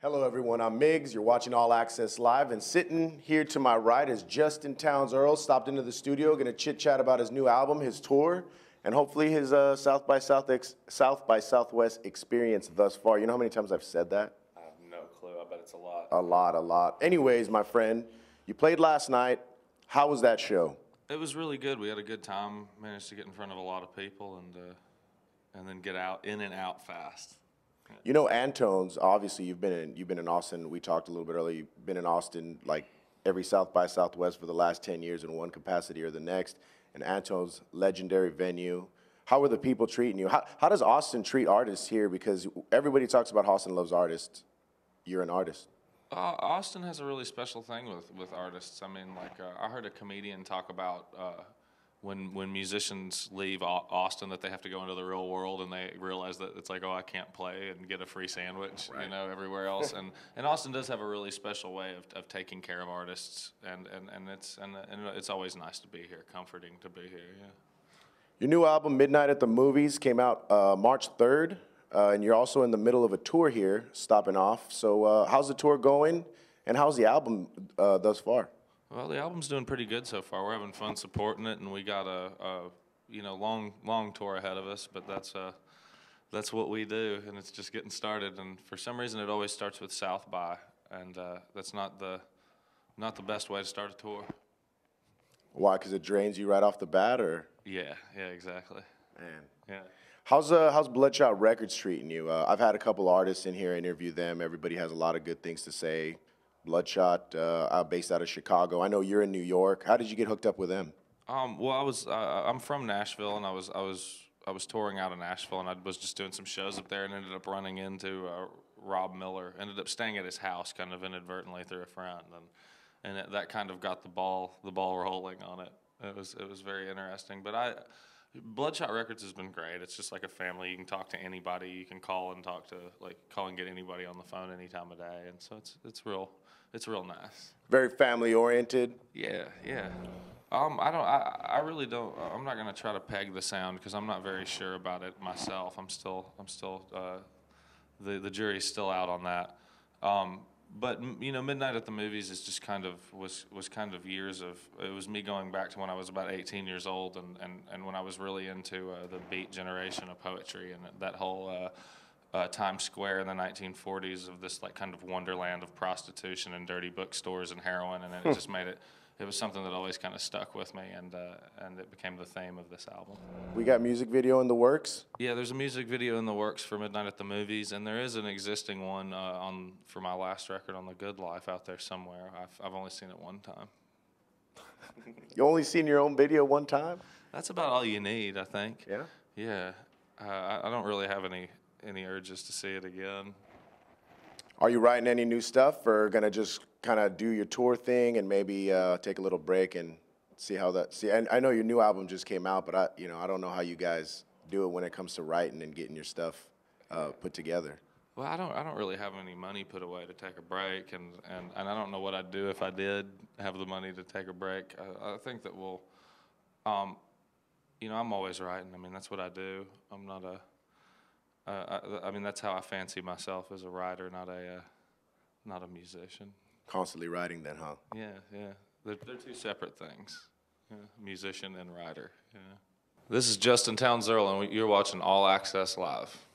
Hello everyone, I'm Miggs. You're watching All Access Live, and sitting here to my right is JustinTownesEarle. Stopped into the studio, gonna chit chat about his new album, his tour, and hopefully his South by Southwest experience thus far. You know how many times I've said that? I have no clue. I bet it's a lot. A lot. Anyways, my friend, you played last night. How was that show? It was really good. We had a good time. Managed to get in front of a lot of people and then get in and out fast. You know, Antone's, obviously you've been in Austin. We talked a little bit earlier. You've been in Austin like every South by Southwest for the last 10 years in one capacity or the next. And Antone's legendary venue. How are the people treating you? How does Austin treat artists here? Because everybody talks about Austin loves artists. You're an artist. Austin has a really special thing with artists. I mean, like I heard a comedian talk about when musicians leave Austin that they have to go into the real world and they realize that it's like, oh, I can't play and get a free sandwich, right, you know, everywhere else. and Austin does have a really special way of taking care of artists, and it's always nice to be here, comforting to be here. Yeah. Your new album, Midnight at the Movies, came out March 3rd, and you're also in the middle of a tour here, stopping off. So how's the tour going, and how's the album thus far? Well, the album's doing pretty good so far. We're having fun supporting it, and we got a long tour ahead of us. But that's what we do, and it's just getting started. And for some reason, it always starts with South by, and that's not the best way to start a tour. Why? Because it drains you right off the bat, or? Yeah, exactly. Man. Yeah. How's Bloodshot Records treating you? I've had a couple artists in here interview them. Everybody has a lot of good things to say. Bloodshot, based out of Chicago. I know you're in New York. How did you get hooked up with them? Well, I'm from Nashville, and I was touring out of Nashville, and I was just doing some shows up there, and ended up running into Rob Miller. Ended up staying at his house, kind of inadvertently through a friend, and that kind of got the ball rolling on it. It was very interesting. But Bloodshot Records has been great. It's just like a family. You can talk to anybody. You can call and get anybody on the phone any time of day, and so it's real nice. Very family oriented. Yeah. I really don't. I'm not gonna try to peg the sound because I'm not very sure about it myself. I'm still. The jury's still out on that. But you know, Midnight at the Movies is just was kind of years of. It was me going back to when I was about 18 years old, and when I was really into the beat generation of poetry and that whole. Times Square in the 1940s of this like kind of wonderland of prostitution and dirty bookstores and heroin, and then it just made it. It was something that always kind of stuck with me, and it became the theme of this album. We got music video in the works? Yeah, there's a music video in the works for Midnight at the Movies, and there is an existing one for my last record on The Good Life out there somewhere. I've only seen it one time. You only seen your own video one time? That's about all you need, I think. Yeah? Yeah. I don't really have any urges to see it again. Are you writing any new stuff, or gonna just kind of do your tour thing and maybe take a little break and see how that? See, and I know your new album just came out, but I don't know how you guys do it when it comes to writing and getting your stuff put together. Well, I don't really have any money put away to take a break, and I don't know what I'd do if I did have the money to take a break. I think that we'll, I'm always writing. I mean, that's what I do. I'm not a. I mean, that's how I fancy myself, as a writer, not a musician. Constantly writing then, huh? Yeah. They're two separate things, musician and writer. Yeah. This is JustinTownesEarle, and you're watching All Access Live.